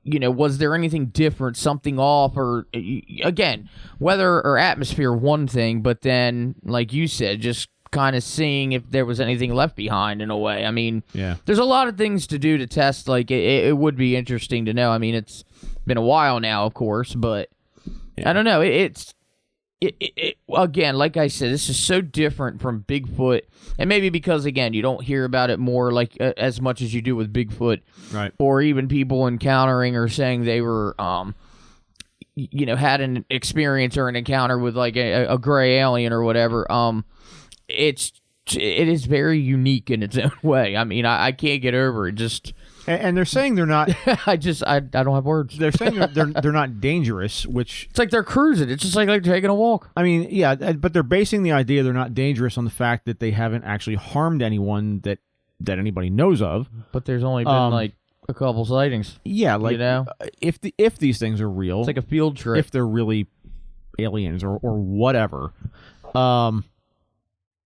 was there anything different, something off, or, again, weather or atmosphere, one thing, but then, like you said, just kind of seeing if there was anything left behind in a way. I mean, there's a lot of things to do to test, like, it would be interesting to know. I mean, it's been a while now, of course, but I don't know, it's again, like I said, this is so different from Bigfoot, and maybe because again you don't hear about it more like as much as you do with Bigfoot, right? Or even people encountering or saying they were, had an experience or an encounter with like a gray alien or whatever. It is very unique in its own way. I mean, I can't get over it. Just. And they're saying they're not. I don't have words. They're saying they're not dangerous, which it's like they're cruising. It's just like taking a walk. I mean, yeah, but they're basing the idea they're not dangerous on the fact that they haven't actually harmed anyone that anybody knows of. But there's only been like a couple sightings. Yeah, like if these things are real, it's like a field trip. If they're really aliens or whatever,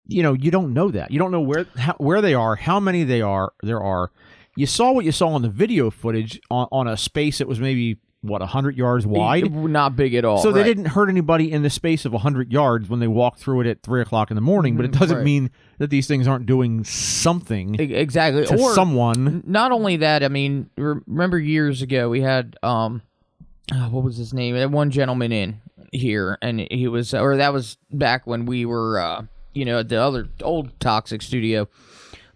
you don't know that. You don't know where they are, how many there are. You saw what you saw on the video footage on a space that was maybe, 100 yards wide? Not big at all. So they didn't hurt anybody in the space of 100 yards when they walked through it at 3 o'clock in the morning, but it doesn't mean that these things aren't doing something exactly to someone. Not only that, I mean, remember years ago we had, what was his name? That one gentleman in here, and he was, or that was back when we were, at the other old Toxic studio.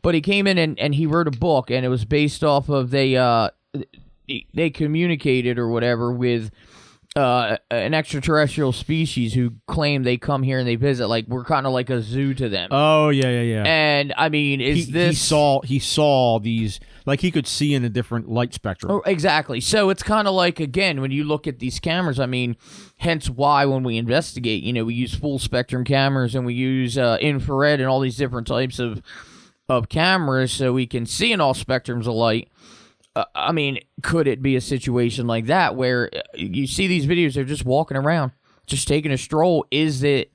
But he came in and he wrote a book, and it was based off of they communicated or whatever with an extraterrestrial species who claim they come here and they visit. Like we're kind of like a zoo to them. Oh yeah. And I mean, he saw these, like he could see in a different light spectrum. Oh, exactly. So it's kind of like, again, when you look at these cameras, I mean, hence why when we investigate, we use full spectrum cameras and we use infrared and all these different types of cameras so we can see in all spectrums of light. I mean, could it be a situation like that where you see these videos, they're just walking around, just taking a stroll? Is it,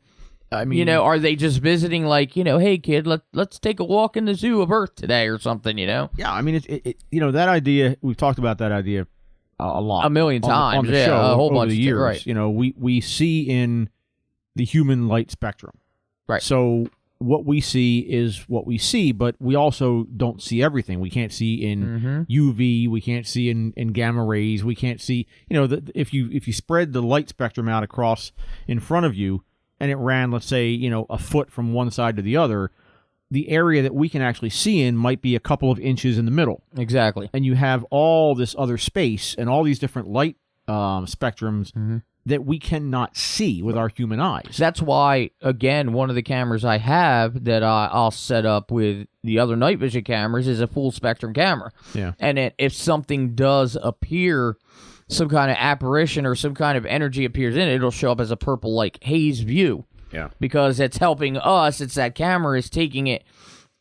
I mean, are they just visiting like, hey kid, let's take a walk in the zoo of Earth today or something, Yeah, I mean, that idea, we've talked about that idea a lot. A million times, on the show a whole bunch of years. Right. We see in the human light spectrum. Right. So what we see is what we see, but we also don't see everything. We can't see in UV. We can't see in gamma rays. We can't see, if you spread the light spectrum out across in front of you and it ran, let's say, a foot from one side to the other, the area that we can actually see in might be a couple of inches in the middle. Exactly. And you have all this other space and all these different light spectrums that we cannot see with our human eyes. That's why, again, one of the cameras I have that I'll set up with the other night vision cameras is a full spectrum camera. Yeah. And if something does appear, some kind of apparition or some kind of energy appears in it, it'll show up as a purple, like, haze view. Yeah. Because it's helping us. It's that camera is taking it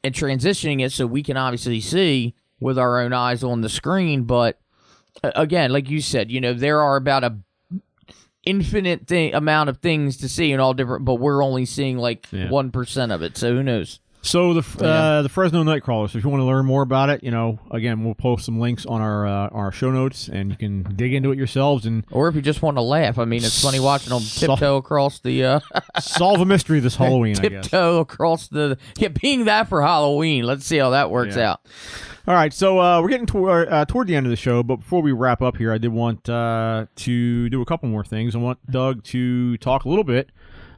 and transitioning it so we can obviously see with our own eyes on the screen. But, again, like you said, there are about a infinite amount of things to see and all different, but we're only seeing like 1% of it, so who knows. So the Fresno Nightcrawlers, if you want to learn more about it, again, we'll post some links on our show notes and you can dig into it yourselves. Or if you just want to laugh, I mean, it's funny watching them tiptoe across the solve a mystery this Halloween. Tiptoe across being that for Halloween. Let's see how that works out. All right, so we're getting toward the end of the show, but before we wrap up here, I did want to do a couple more things. I want Doug to talk a little bit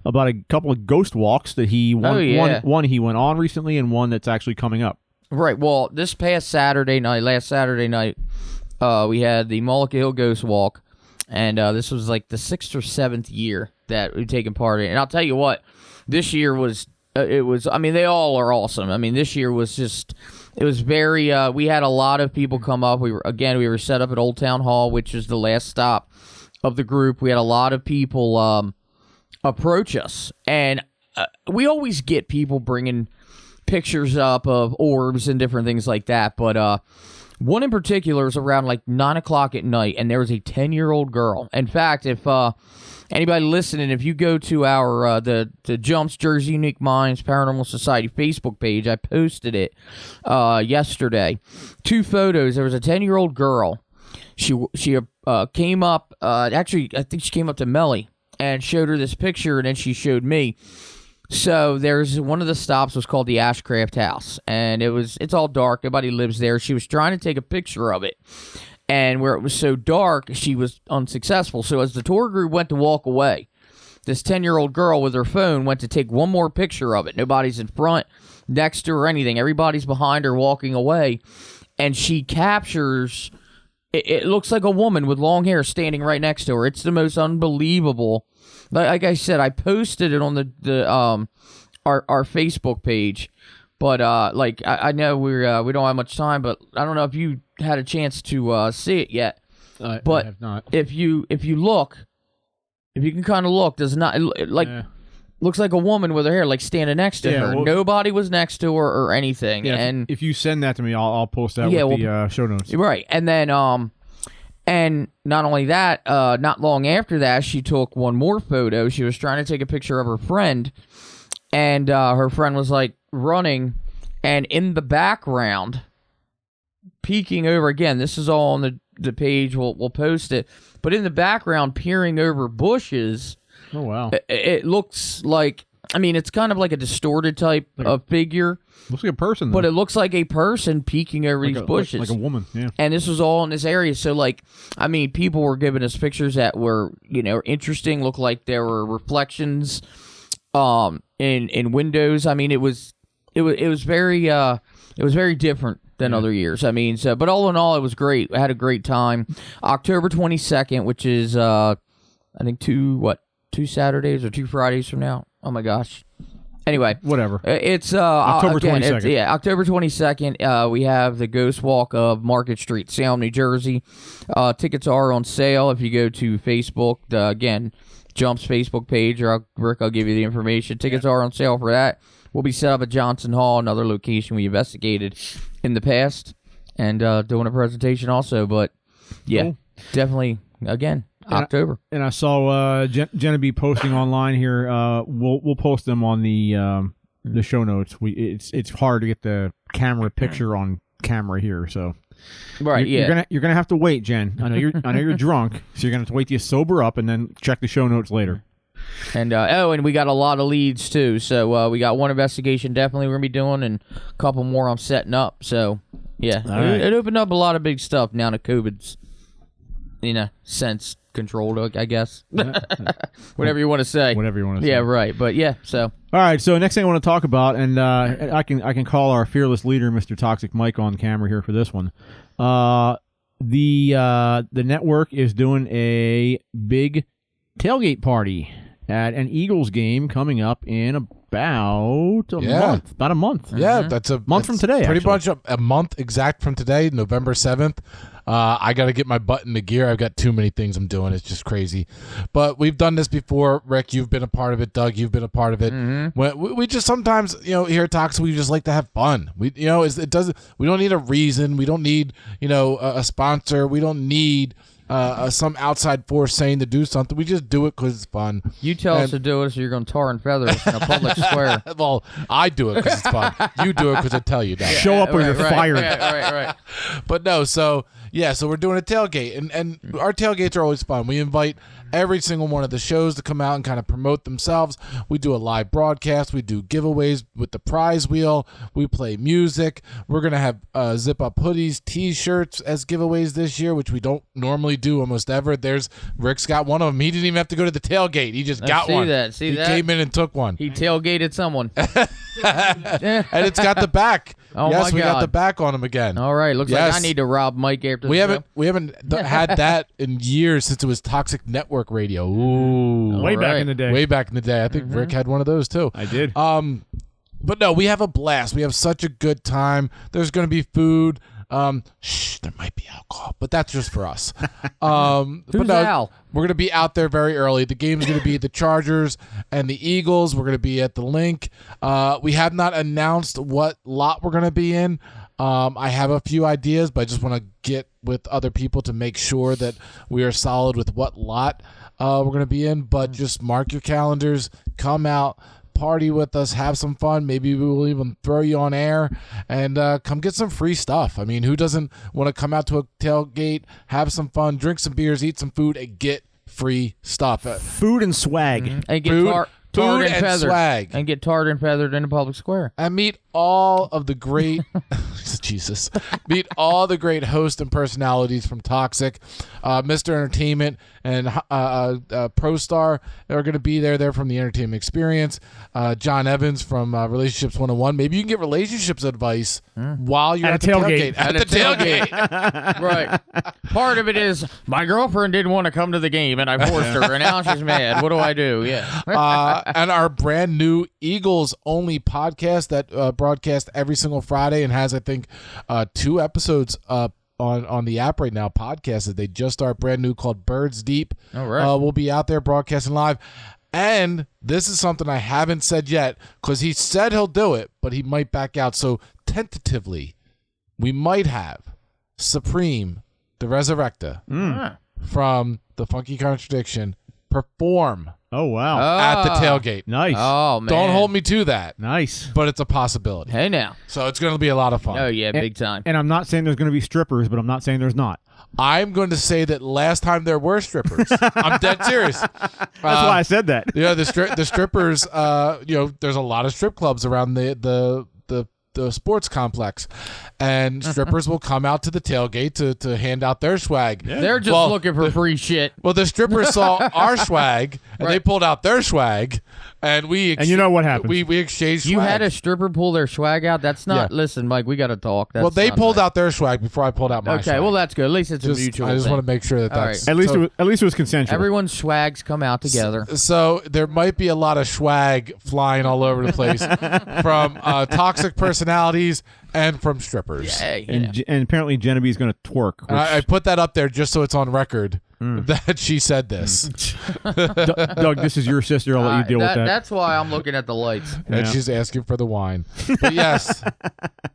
about a couple of ghost walks that he one he went on recently and one that's actually coming up. Right. Well, this past last Saturday night, we had the Mullica Hill Ghost Walk, and this was like the 6th or 7th year that we've taken part in. And I'll tell you what, this year was I mean, they all are awesome. I mean, this year was just. It was very, we had a lot of people come up. We were set up at Old Town Hall, which is the last stop of the group. We had a lot of people approach us. And we always get people bringing pictures up of orbs and different things like that. But one in particular is around like 9 o'clock at night, and there was a 10-year-old girl. In fact, if anybody listening, if you go to our the Jumps Jersey Unique Minds Paranormal Society Facebook page, I posted it yesterday. 2 photos. There was a 10-year-old girl. She came up. Actually, I think she came up to Melly and showed her this picture, and then she showed me. So there's one of the stops was called the Ashcraft House, and it's all dark. Nobody lives there. She was trying to take a picture of it. And where it was so dark, she was unsuccessful. So as the tour group went to walk away, this 10-year-old girl with her phone went to take one more picture of it. Nobody's in front, next to her, or anything. Everybody's behind her walking away. And she captures, it looks like a woman with long hair standing right next to her. It's the most unbelievable. Like I said, I posted it on our Facebook page. But I know we don't have much time, but I don't know if you had a chance to see it yet. But I have not. If you look, if you can kind of look, does not looks like a woman with her hair like standing next to her. Well, nobody was next to her or anything. Yeah, and if you send that to me, I'll post that with the show notes. Right, and then and not only that, not long after that, she took one more photo. She was trying to take a picture of her friend, and her friend was like running, and in the background, peeking over again. This is all on the page. We'll post it, but in the background, peering over bushes. Oh, wow. It looks like, I mean, it's kind of like a distorted type of figure. Looks like a person, though. But it looks like a person peeking over these bushes. Like a woman, yeah. And this was all in this area. So, like, I mean, people were giving us pictures that were, interesting, looked like there were reflections in windows. I mean, it was very different than other years. I mean, but all in all, it was great. I had a great time. October 22nd, which is, I think, 2 Saturdays or 2 Fridays from now. Oh my gosh. Anyway, whatever. It's October 22nd. October 22nd. We have the Ghost Walk of Market Street, Salem, New Jersey. Tickets are on sale if you go to Facebook. Again, Jump's Facebook page, or Rick, I'll give you the information. Tickets are on sale for that. We'll be set up at Johnson Hall, another location we investigated in the past, and doing a presentation also. But yeah, Definitely again. October. And I saw Jenna be posting online here. We'll post them on the show notes. It's hard to get the camera picture on camera here, so right. You're gonna have to wait, Jen. I know you're drunk, so you're gonna have to wait till you sober up and then check the show notes later. And and we got a lot of leads too. So we got one investigation definitely we're gonna be doing, and a couple more I'm setting up. So yeah, it opened up a lot of big stuff now that COVID's sense controlled, I guess. Whatever you want to say. Whatever you want to say. Yeah, right. But yeah, so. All right, so next thing I want to talk about, and I can call our fearless leader, Mr. Toxic Mike, on camera here for this one. The network is doing a big tailgate party at an Eagles game coming up in about a month. About a month. Yeah, that's a month from today. Pretty much a month exact from today, November 7th. I got to get my butt into gear. I've got too many things I'm doing. It's just crazy. But we've done this before. Rick, you've been a part of it. Doug, you've been a part of it. Mm-hmm. We just sometimes, here at Toxic, we just like to have fun. We don't need a reason. We don't need, a sponsor. We don't need some outside force saying to do something. We just do it because it's fun. You tell us to do it, so you're going to tar and feather us in a public square. Well, I do it because it's fun. You do it because I tell you that. Show up or you're fired. Right. But no, so we're doing a tailgate, and our tailgates are always fun. We invite every single one of the shows to come out and kind of promote themselves. We do a live broadcast. We do giveaways with the prize wheel. We play music. We're going to have zip-up hoodies, T-shirts as giveaways this year, which we don't normally do almost ever. Rick's got one of them. He didn't even have to go to the tailgate. He just got one. See he came in and took one. He tailgated someone. And it's got the back. Oh yes, my we God. got the back on him again. All right, looks like I need to rob Mike after we the haven't show. we haven't had that in years since it was Toxic Network Radio. Ooh, way back in the day. Way back in the day. I think Rick had one of those too. I did. But no, we have a blast. We have such a good time. There's going to be food. There might be alcohol, but that's just for us. Who's Al? We're going to be out there very early. The game's going to be the Chargers and the Eagles. We're going to be at the link. We have not announced what lot we're going to be in. I have a few ideas, but I just want to get with other people to make sure that we are solid with what lot we're going to be in. But just mark your calendars. Come out. Party with us, have some fun. Maybe we will even throw you on air and come get some free stuff. I mean, who doesn't want to come out to a tailgate, have some fun, drink some beers, eat some food, and get free stuff? Food and swag. And tarred and and feathered swag. and get tarred and feathered in a public square. And meet all of the great Jesus. Meet all the great hosts and personalities from Toxic. Mr. Entertainment and Pro Star are going to be there. They're from the Entertainment Experience. John Evans from Relationships 101. Maybe you can get relationships advice while you're at the tailgate. At the tailgate. Right. Part of it is my girlfriend didn't want to come to the game and I forced her and now she's mad. What do I do? Yeah. And our brand new Eagles only podcast that broadcasts every single Friday and has, I think, 2 episodes up on the app right now, podcasts that they just start brand new called Birds Deep. All right. We'll be out there broadcasting live. And this is something I haven't said yet because he said he'll do it, but he might back out. So tentatively, we might have Supreme, the Resurrecta, from The Funky Contradiction, perform Oh, wow. at the tailgate. Nice. Oh, man. Don't hold me to that, Nice. but it's a possibility. Hey, now. So it's going to be a lot of fun. Oh, yeah, big time. And I'm not saying there's going to be strippers, but I'm not saying there's not. I'm going to say that last time there were strippers. I'm dead serious. That's why I said that. Yeah, the strippers. There's a lot of strip clubs around the sports complex, and strippers will come out to the tailgate to hand out their swag. Yeah. They're just looking for free shit. Well, the strippers saw our swag, and they pulled out their swag, and and you know what happened? We exchanged swag. You had a stripper pull their swag out? That's not... Yeah. Listen, Mike, we got to talk. That's well, they not pulled nice. out their swag before I pulled out my swag. Okay, well, that's good. At least it's a mutual I just thing. want to make sure that All that's... right. At least it was consensual. Everyone's swags come out together. So there might be a lot of swag flying all over the place from toxic personalities and from strippers. Hey, and apparently Genevieve's going to twerk. And I put that up there just so it's on record that she said this. Doug, this is your sister. I'll let you deal with that. That's why I'm looking at the lights. And she's asking for the wine. But yes,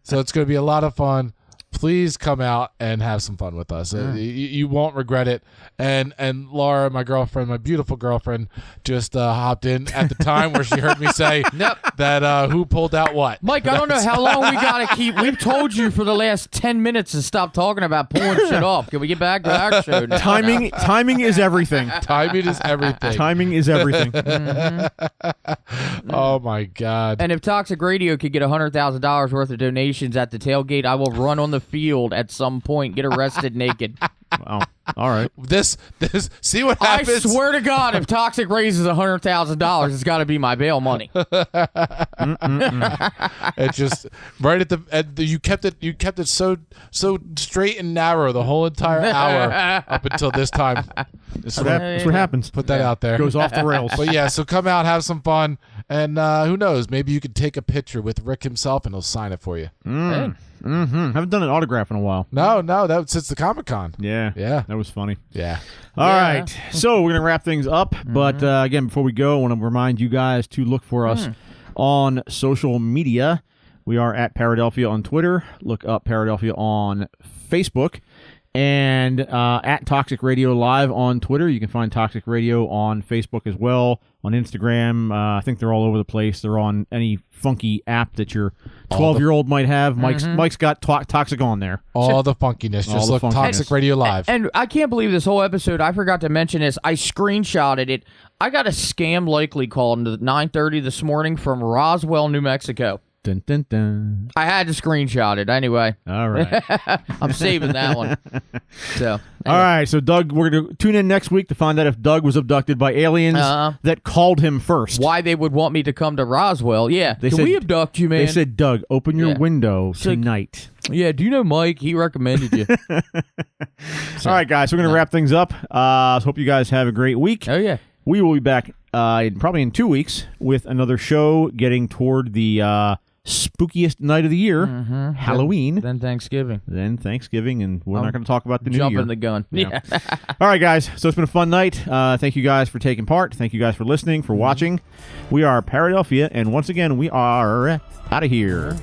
so it's going to be a lot of fun. Please come out and have some fun with us. You won't regret it. And Laura, my girlfriend, my beautiful girlfriend, just hopped in at the time where she heard me say that who pulled out what. Mike, I don't know how long we got to keep. We've told you for the last 10 minutes to stop talking about pulling shit off. Can we get back to our show now? Timing is everything. Timing is everything. Timing is everything. Oh, my God. And if Toxic Radio could get $100,000 worth of donations at the tailgate, I will run on the field at some point, get arrested naked. Wow. All right. This see what happens. I swear to God, if Toxic raises $100,000, it's got to be my bail money. It's just right at the you kept it so straight and narrow the whole entire hour up until this time. That's what happens. Put that out there. Goes off the rails. But yeah, so come out, have some fun, and who knows? Maybe you could take a picture with Rick himself, and he'll sign it for you. Hey. Haven't done an autograph in a while. No, that was since the Comic-Con. Yeah. That was funny. Yeah. All right. So we're going to wrap things up. But again, before we go, I want to remind you guys to look for us on social media. We are at Paradelphia on Twitter. Look up Paradelphia on Facebook. And at Toxic Radio Live on Twitter. You can find Toxic Radio on Facebook as well, on Instagram. I think they're all over the place. They're on any funky app that your 12-year-old might have. Mike's got Toxic on there. All the funkiness. Just look Toxic Radio Live. And I can't believe this whole episode, I forgot to mention this. I screenshotted it. I got a scam likely call at 9:30 this morning from Roswell, New Mexico. Dun, dun, dun. I had to screenshot it anyway. All right. I'm saving that one. So, anyway. All right. So, Doug, we're going to tune in next week to find out if Doug was abducted by aliens that called him first. Why they would want me to come to Roswell. Yeah. Can we abduct you, man? They said, Doug, open your window tonight. Yeah. Do you know Mike? He recommended you. All right, guys. We're going to wrap things up. Hope you guys have a great week. Oh, yeah. We will be back probably in 2 weeks with another show getting toward the spookiest night of the year, Halloween. Then Thanksgiving. And we're not going to talk about the new year. Jumping the gun. Yeah. All right, guys. So it's been a fun night. Thank you guys for taking part. Thank you guys for listening, for watching. We are Paradelphia, and once again, we are out of here.